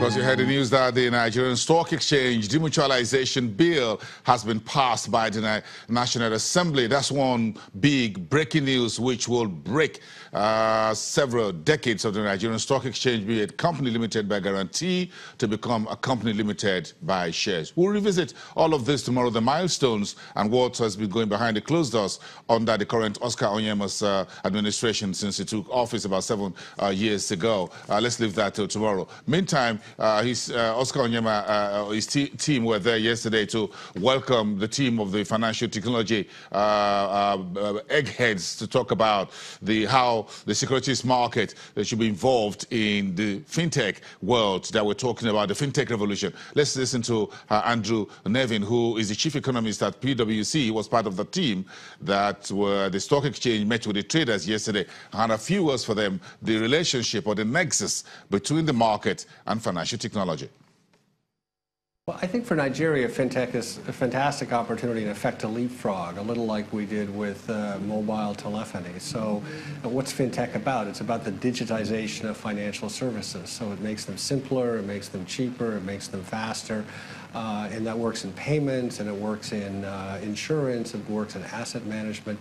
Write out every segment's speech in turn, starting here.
Because you heard the news that the Nigerian Stock Exchange demutualization bill has been passed by the National Assembly. That's one big breaking news which will break several decades of the Nigerian Stock Exchange, be it company limited by guarantee to become a company limited by shares. We'll revisit all of this tomorrow, the milestones and what has been going behind the closed doors under the current Oscar Onyema's administration since he took office about 7 years ago. Let's leave that till tomorrow. Meantime, Oscar Onyema, his team were there yesterday to welcome the team of the financial technology eggheads to talk about how the securities market should be involved in the FinTech world that we're talking about, the FinTech revolution. Let's listen to Andrew Nevin, who is the chief economist at PwC. He was part of the team that the stock exchange met with the traders yesterday, and a few words for them, the relationship or the nexus between the market and financial technology. Well, I think for Nigeria, FinTech is a fantastic opportunity, in effect, to leapfrog, a little like we did with mobile telephony. So what's FinTech about? It's about the digitization of financial services. So it makes them simpler, it makes them cheaper, it makes them faster. And that works in payments, and it works in insurance, it works in asset management.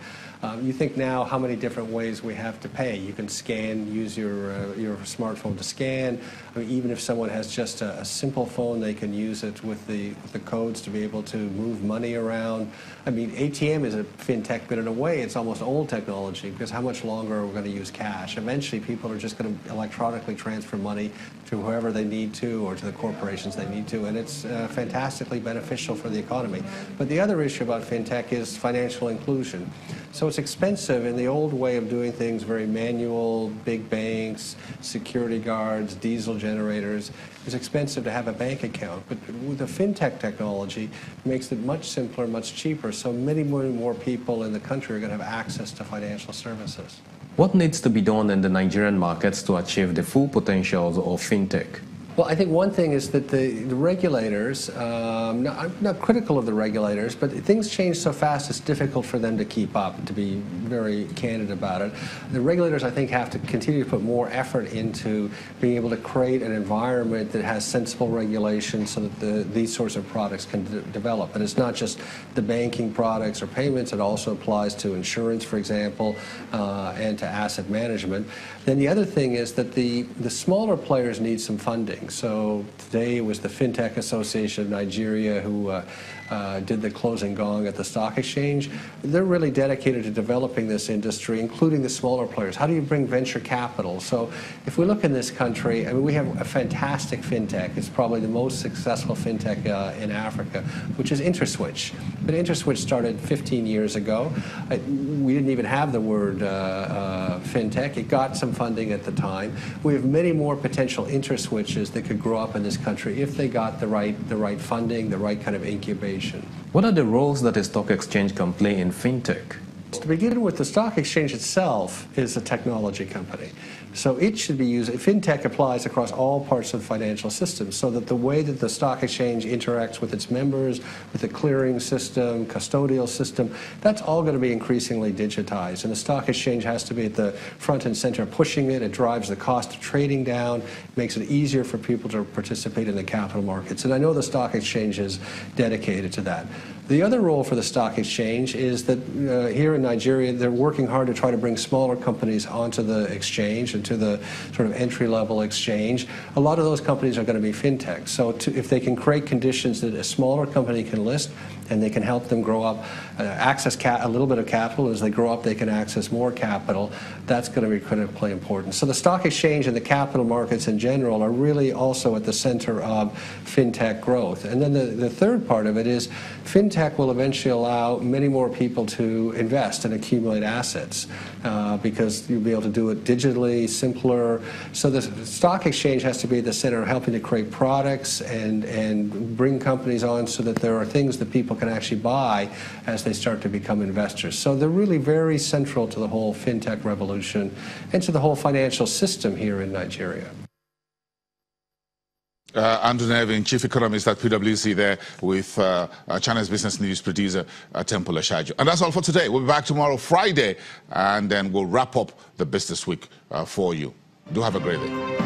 You think now how many different ways we have to pay. You can scan, use your smartphone to scan. I mean, even if someone has just a simple phone, they can use it with the codes to be able to move money around. I mean, ATM is a FinTech, but in a way it's almost old technology, because how much longer are we going to use cash? Eventually people are just going to electronically transfer money to whoever they need to, or to the corporations they need to, and it's fantastically beneficial for the economy. But the other issue about FinTech is financial inclusion. So it's expensive in the old way of doing things, very manual, big banks, security guards, diesel generators. It's expensive to have a bank account. But with the FinTech technology, it makes it much simpler, much cheaper. So many more people in the country are going to have access to financial services. What needs to be done in the Nigerian markets to achieve the full potentials of FinTech? Well, I think one thing is that the regulators, I'm not critical of the regulators, but things change so fast it's difficult for them to keep up, to be very candid about it. The regulators, I think, have to continue to put more effort into being able to create an environment that has sensible regulation so that these sorts of products can develop. And it's not just the banking products or payments, it also applies to insurance, for example, and to asset management. Then the other thing is that the smaller players need some funding. So today it was the FinTech Association of Nigeria who did the closing gong at the stock exchange. They're really dedicated to developing this industry, including the smaller players. How do you bring venture capital? So if we look in this country, I mean, we have a fantastic FinTech. It's probably the most successful FinTech in Africa, which is InterSwitch. But InterSwitch started 15 years ago. We didn't even have the word FinTech. It got some funding at the time. We have many more potential InterSwitches that could grow up in this country if they got the right funding, the right kind of incubation. What are the roles that a stock exchange can play in FinTech? To begin with, the stock exchange itself is a technology company. So it should be used, FinTech applies across all parts of the financial system, so that the way that the stock exchange interacts with its members, with the clearing system, custodial system, that's all going to be increasingly digitized. And the stock exchange has to be at the front and center pushing it. It drives the cost of trading down, makes it easier for people to participate in the capital markets. And I know the stock exchange is dedicated to that. The other role for the stock exchange is that here in Nigeria, they're working hard to try to bring smaller companies onto the exchange and to the sort of entry-level exchange. A lot of those companies are going to be FinTech. So if they can create conditions that a smaller company can list, and they can help them grow up, access a little bit of capital. As they grow up, they can access more capital. That's going to be critically important. So the stock exchange and the capital markets in general are really also at the center of FinTech growth. And then the third part of it is FinTech will eventually allow many more people to invest and accumulate assets because you'll be able to do it digitally, simpler. So the stock exchange has to be at the center of helping to create products and bring companies on so that there are things that people can actually buy as they start to become investors. So they're really very central to the whole FinTech revolution and to the whole financial system here in Nigeria. Andrew Nevin, chief economist at PwC, there with China's business news producer Temple Ashaju. And that's all for today. We'll be back tomorrow, Friday, and then we'll wrap up the business week for you. Do have a great day.